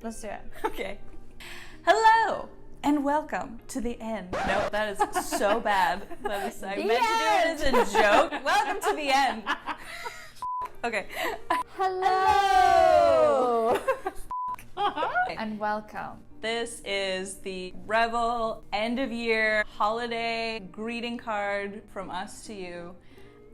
Let's do it. Okay. Hello and welcome to the end. No, that is so bad. That is, I meant to do it as a joke. Welcome to the end. Okay. Hello. And welcome. This is the REVOL end of year holiday greeting card from us to you.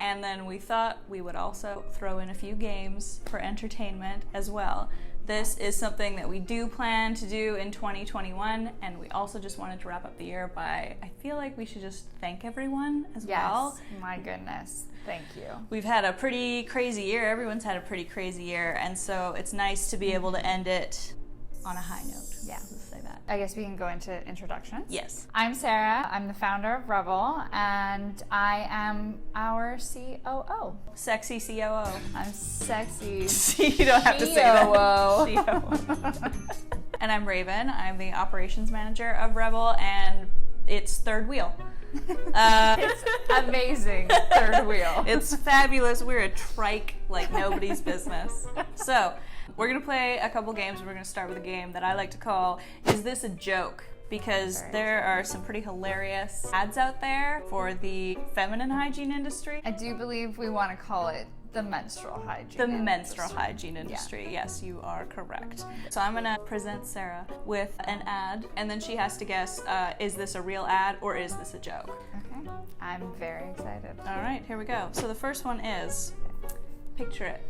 And then we thought we would also throw in a few games for entertainment as well. This is something that we do plan to do in 2021, and we also just wanted to wrap up the year by, I feel like we should just thank everyone as well. Yes, my goodness, thank you. We've had a pretty crazy year, everyone's had a pretty crazy year, and so it's nice to be able to end it on a high note. Yeah. Let's say that. I guess we can go into introductions. Yes. I'm Sarah, I'm the founder of REVOL, and I am our COO. Sexy COO. I'm sexy. You don't have to say that. COO. And I'm Raven. I'm the operations manager of REVOL, and it's third wheel. It's amazing, third wheel. It's fabulous. We're a trike like nobody's business. So we're gonna play a couple games. We're gonna start with a game that I like to call "Is This a Joke?" Because there are some pretty hilarious ads out there for the feminine hygiene industry. I do believe we want to call it the menstrual hygiene. The menstrual hygiene industry. Yeah. Yes, you are correct. So I'm gonna present Sarah with an ad, and then she has to guess, is this a real ad or is this a joke? Okay, I'm very excited. All right, here we go. So the first one is, picture it.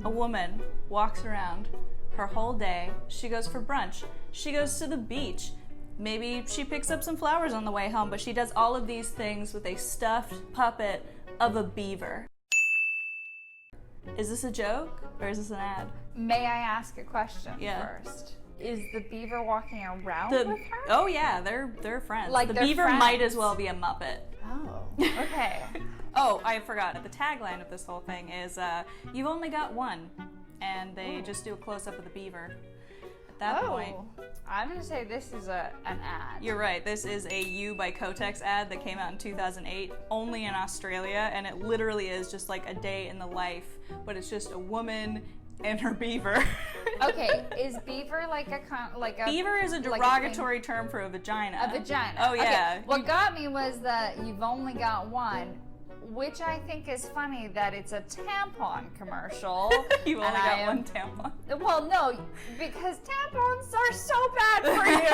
A woman walks around her whole day. She goes for brunch. She goes to the beach. Maybe she picks up some flowers on the way home, but she does all of these things with a stuffed puppet of a beaver. Is this a joke or is this an ad? May I ask a question Yeah. first? Is the beaver walking around with her? Oh yeah, they're friends. Like the they're beaver friends. might as well be a Muppet. Oh, okay. Oh, I forgot. The tagline of this whole thing is, you've only got one. And they just do a close-up of the beaver. At that point. I'm going to say this is an ad. You're right. This is a You by Kotex ad that came out in 2008, only in Australia, and it literally is just like a day in the life, but it's just a woman and her beaver. Okay, is beaver like a Beaver is a derogatory term for a vagina. A vagina. Oh yeah. Okay. What got me was that you've only got one, which I think is funny that it's a tampon commercial. You've only got one tampon. Well, no, because tampons are so bad for you.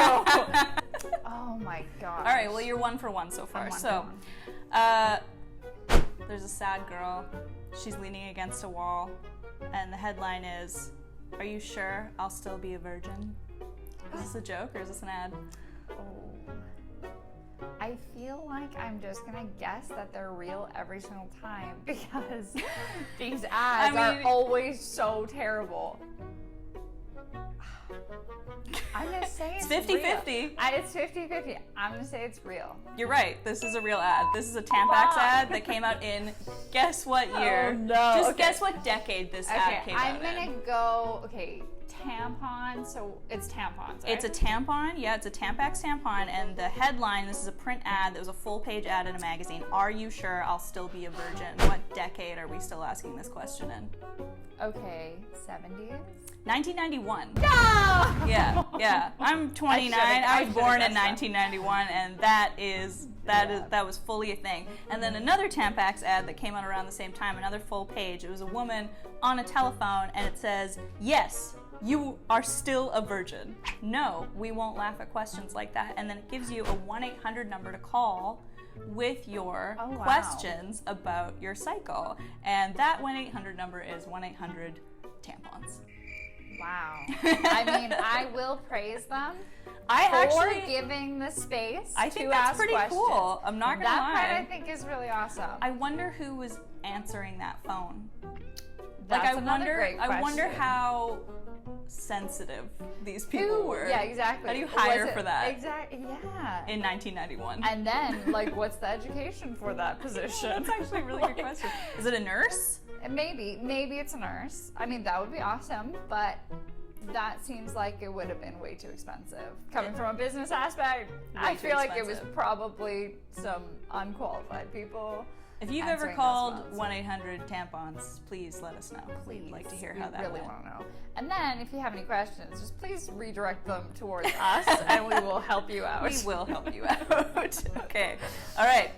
Oh my gosh. All right, well, you're 1 for 1 so far. I'm 1 So, for 1. there's a sad girl. She's leaning against a wall, and the headline is, "Are you sure I'll still be a virgin?" Is this a joke or is this an ad? Oh. I feel like I'm just gonna guess that they're real every single time because these ads are always so terrible. I'm gonna say it's 50-50. real. It's 50-50. I'm gonna say it's real. You're right. This is a real ad. This is a Tampax ad that came out in, guess what year? Oh, no. Just Okay. guess what decade this ad came out in. I'm gonna go, tampon, so it's tampons, right? It's a tampon, yeah, it's a Tampax tampon, and the headline, this is a print ad that was a full-page ad in a magazine. Are you sure I'll still be a virgin? What decade are we still asking this question in? Okay, 70s? 1991. No! Yeah. I'm 29. I was born in 1991, and that was fully a thing. And then another Tampax ad that came out around the same time, another full page. It was a woman on a telephone, and it says, "Yes, you are still a virgin. No, we won't laugh at questions like that." And then it gives you a 1-800 number to call with your questions about your cycle. And that 1-800 number is 1-800-TAMPONS. Wow. I mean, I will praise them for giving the space I think to that's ask pretty questions. cool. I'm not gonna lie. That part I think is really awesome. I wonder who was answering that phone. That's another great question. I wonder how sensitive these people were. Yeah, exactly. How do you hire for that? Exactly. Yeah. In 1991. And then, what's the education for that position? That's actually a really good question. Is it a nurse? Maybe it's a nurse. I mean, that would be awesome, but that seems like it would have been way too expensive. Coming from a business aspect, I feel like it was probably some unqualified people If you've ever answering called those phones. 1-800-tampons, please let us know. We'd like to hear how that really went. want to know. And then, if you have any questions, just please redirect them towards us, and we will help you out. We will help you out. Okay. All right.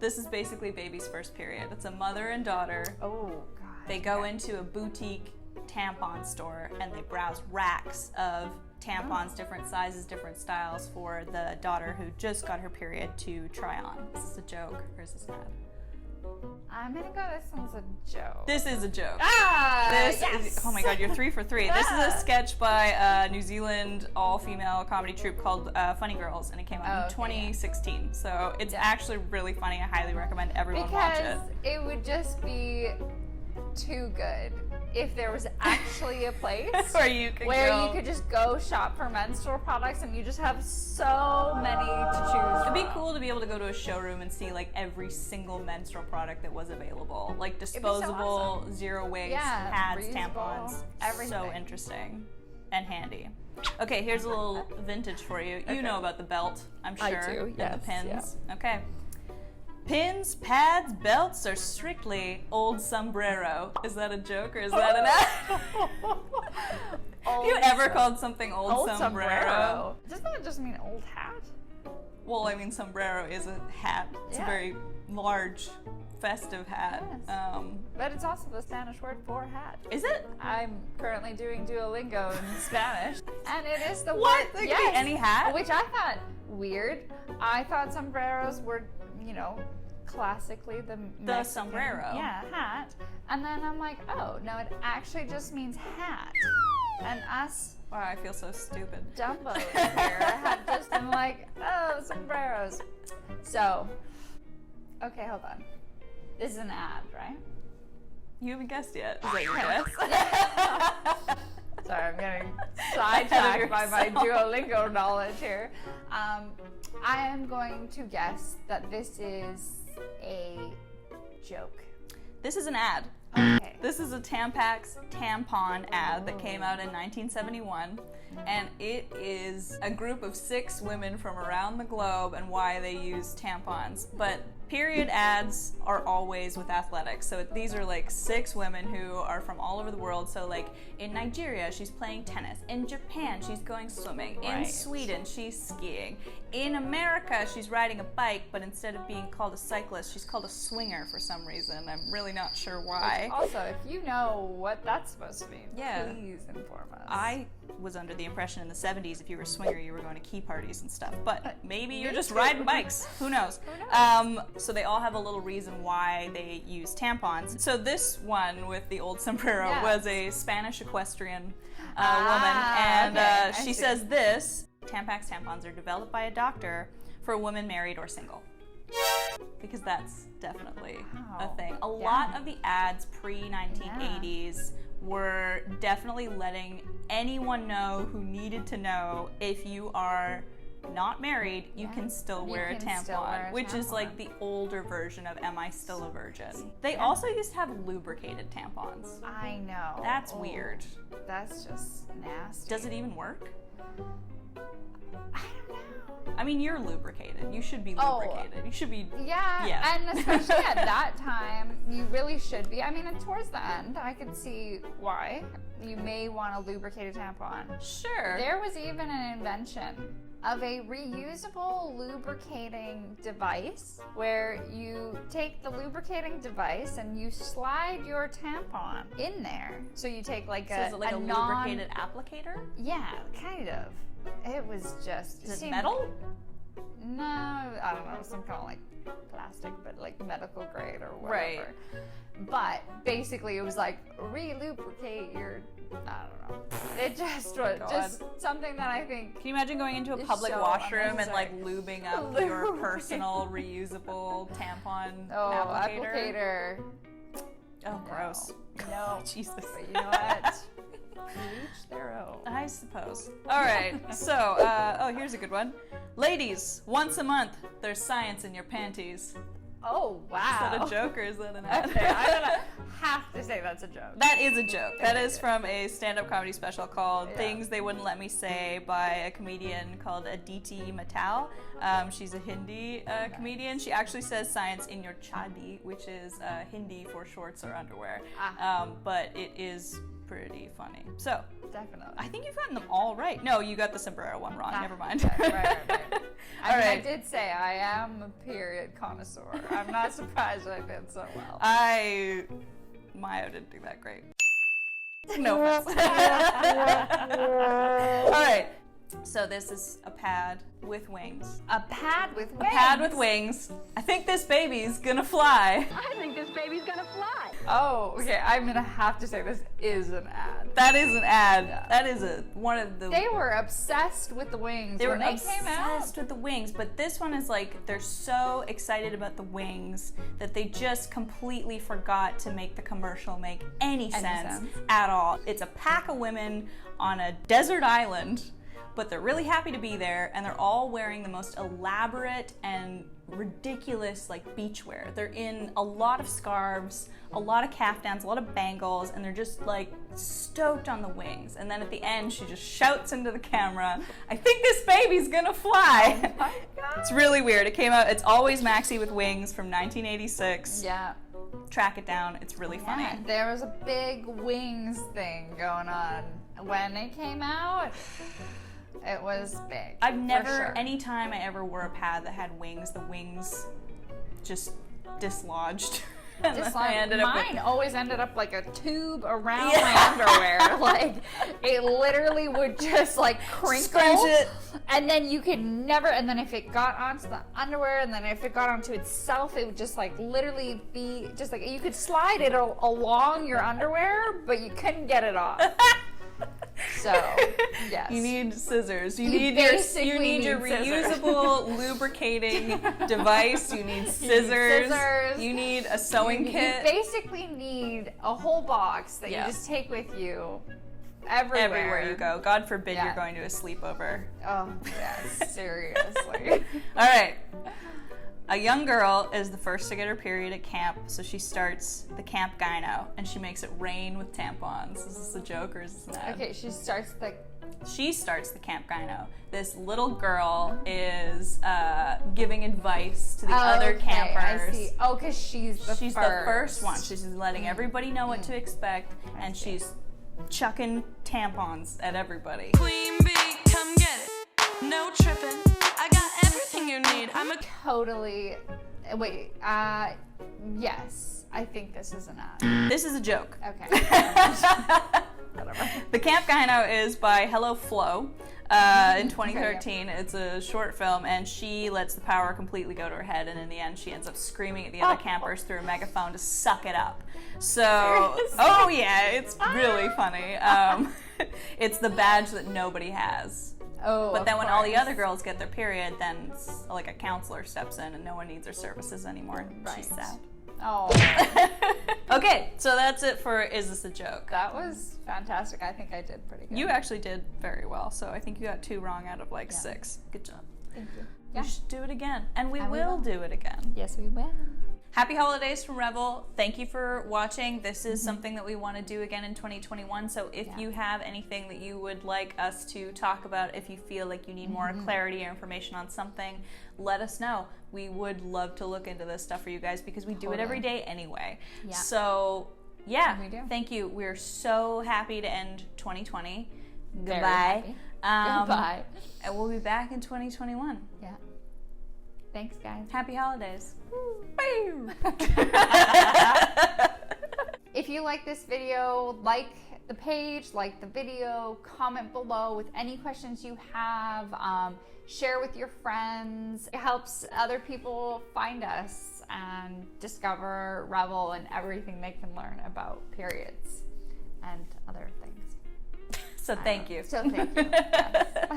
This is basically baby's first period. It's a mother and daughter. Oh, God. They go into a boutique tampon store and they browse racks of tampons, different sizes, different styles for the daughter who just got her period to try on. Is this a joke or is this an ad? I'm gonna go this one's a joke. This is a joke. Yes! Is, oh my God, you're 3 for 3. This is a sketch by a New Zealand all-female comedy troupe called Funny Girls, and it came out in 2016. So it's actually really funny. I highly recommend everyone watch it. Because it would just be too good if there was actually a place where you could just go shop for menstrual products and you just have so many to choose from. It'd be cool to be able to go to a showroom and see like every single menstrual product that was available, like disposable, so awesome. Zero waste, Yeah, pads, reusable, tampons. everything. So interesting and handy. Okay, here's a little vintage for you. You know about the belt, I'm sure. I do, And yes, the pins. yeah. Okay. Pins, pads, belts are strictly old sombrero. Is that a joke or is that an ad? Have you ever called something old sombrero? Doesn't that just mean old hat? Well, I mean, sombrero is a hat. It's a very large, festive hat. Yes. But it's also the Spanish word for hat. Is it? I'm currently doing Duolingo in Spanish, and it is the What? word. There could be any hat? Which I thought weird. I thought sombreros were, classically the Mexican, sombrero. Yeah, hat. And then I'm like, oh no, it actually just means hat. And us Wow, I feel so stupid. dumbos here have just been like, oh, sombreros. So, okay, hold on. This is an ad, right? You haven't guessed yet. Is that your guess? Sorry, I'm getting sidetracked by my Duolingo knowledge here. I am going to guess that this is a joke. This is an ad. Okay. This is a Tampax tampon ad that came out in 1971, and it is a group of 6 women from around the globe and why they use tampons. But period ads are always with athletics. So these are like 6 women who are from all over the world. So like in Nigeria, she's playing tennis. In Japan, she's going swimming. In Right. Sweden, she's skiing. In America, she's riding a bike, but instead of being called a cyclist, she's called a swinger for some reason. I'm really not sure why. Also, if you know what that's supposed to mean, Yeah. please inform us. I was under the impression in the 70s if you were a swinger, you were going to key parties and stuff. But maybe you're Me just too. riding bikes. Who knows? Who knows? So they all have a little reason why they use tampons. So this one with the old sombrero was a Spanish equestrian woman. And okay, I she see. says this, Tampax tampons are developed by a doctor for a woman married or single. Because that's definitely a thing. A lot of the ads pre-1980s were definitely letting anyone know who needed to know if you are not married, you can still wear a tampon, which is like the older version of Am I Still a Virgin? They also used to have lubricated tampons. I know. That's weird. That's just nasty. Does it even work? I don't know. I mean, you're lubricated. You should be lubricated. You should be. Yeah, and especially at that time, you really should be. I mean, and towards the end, I could see why you may want a lubricated tampon. Sure. There was even an invention of a reusable lubricating device where you take the lubricating device and you slide your tampon in there. So you take like So is it like a lubricated applicator? Yeah, kind of. It was just... Is it metal? No, I don't know, some kind of like plastic, but like medical grade or whatever. Right. But basically it was like re-lubricate your, I don't know. It just was just something that I think... Can you imagine going into a It's public so washroom and unnecessary. like lubing up your personal reusable tampon applicator. Oh, gross. No. Jesus. But you know what? Each their own. I suppose. All right. So, here's a good one. Ladies, once a month, there's science in your panties. Oh, wow. Is that a joke or is that an ad? Okay, I don't have to say that's a joke. That is a joke. That is from a stand-up comedy special called Things They Wouldn't Let Me Say by a comedian called Aditi Mittal. She's a Hindi comedian. She actually says science in your chadi, which is Hindi for shorts or underwear. But it is pretty funny. So, definitely. I think you've gotten them all right. No, you got the sombrero one wrong. Never mind. Right. I did say I am a period connoisseur. I'm not surprised I did so well. Mayo didn't do that great. No offense. All right. So this is a pad with wings. A pad with wings? A pad with wings. I think this baby's gonna fly. I think this baby's gonna fly. Oh, okay. I'm gonna have to say this is an ad. That is an ad. Yeah. That is one of the... They were obsessed with the wings when they came out. Obsessed with the wings, but this one is like, they're so excited about the wings that they just completely forgot to make the commercial make any sense at all. It's a pack of women on a desert island, but they're really happy to be there, and they're all wearing the most elaborate and ridiculous like beachwear. They're in a lot of scarves, a lot of caftans, a lot of bangles, and they're just like stoked on the wings. And then at the end, she just shouts into the camera, "I think this baby's gonna fly." Oh my God. It's really weird. It came out, it's Always Maxie with Wings from 1986. Yeah. Track it down, it's really funny. Yeah, there was a big wings thing going on when it came out. It was big. I've never, for sure. anytime I ever wore a pad that had wings, the wings just dislodged. And Just I like ended up mine with, always ended up like a tube around my underwear. Like it literally would just like crinkle. Scrunch it. And then you could never, and then if it got onto the underwear, and then if it got onto itself, it would just like literally be just like, you could slide it along your underwear, but you couldn't get it off. So, yes. You need scissors. You You need basically your need reusable lubricating device. You need scissors. Scissors. You need a sewing You kit. basically need a whole box that you just take with you everywhere. Everywhere you go. God forbid Yeah. you're going to a sleepover. Oh, yes, seriously. All right. A young girl is the first to get her period at camp, so she starts the camp gyno, and she makes it rain with tampons. Is this a joke or is this an ad? Okay, she starts the camp gyno. This little girl is giving advice to the other campers. I see. Oh, because she's the first one. She's letting everybody know what to expect, and she's chucking tampons at everybody. Queen bee, come get it. No tripping. I got everything you need. I'm a Totally. Wait. Yes. I think this is an ad. This is a joke. Okay. The Camp Gyno is by Hello Flo. In 2013, it's a short film, and she lets the power completely go to her head, and in the end, she ends up screaming at the other campers through a megaphone to suck it up. So, Seriously? oh yeah, it's really funny. It's the badge that nobody has. Oh, But then of when all the course. other girls get their period, then like a counselor steps in, and no one needs her services anymore. She's Right. sad. Oh, Okay, so that's it for Is This a Joke? that was fantastic. I think I did pretty good. You actually did very well, so I think you got 2 wrong out of like 6. Good job. Thank you. You should do it again, and we And we will will. do it again. Yes, we will. Happy holidays from Revel. Thank you for watching. This is something that we want to do again in 2021, so if you have anything that you would like us to talk about, if you feel like you need more clarity or information on something, let us know. We would love to look into this stuff for you guys because we do it every day anyway. Yeah. So, yeah, We do. thank you. We're so happy to end 2020. Very Goodbye. happy. Goodbye. And we'll be back in 2021. Yeah. Thanks, guys. Happy holidays. If you like this video, like the page, like the video, comment below with any questions you have, share with your friends. It helps other people find us and discover Revel and everything they can learn about periods and other things. So thank you. So thank you. Yes.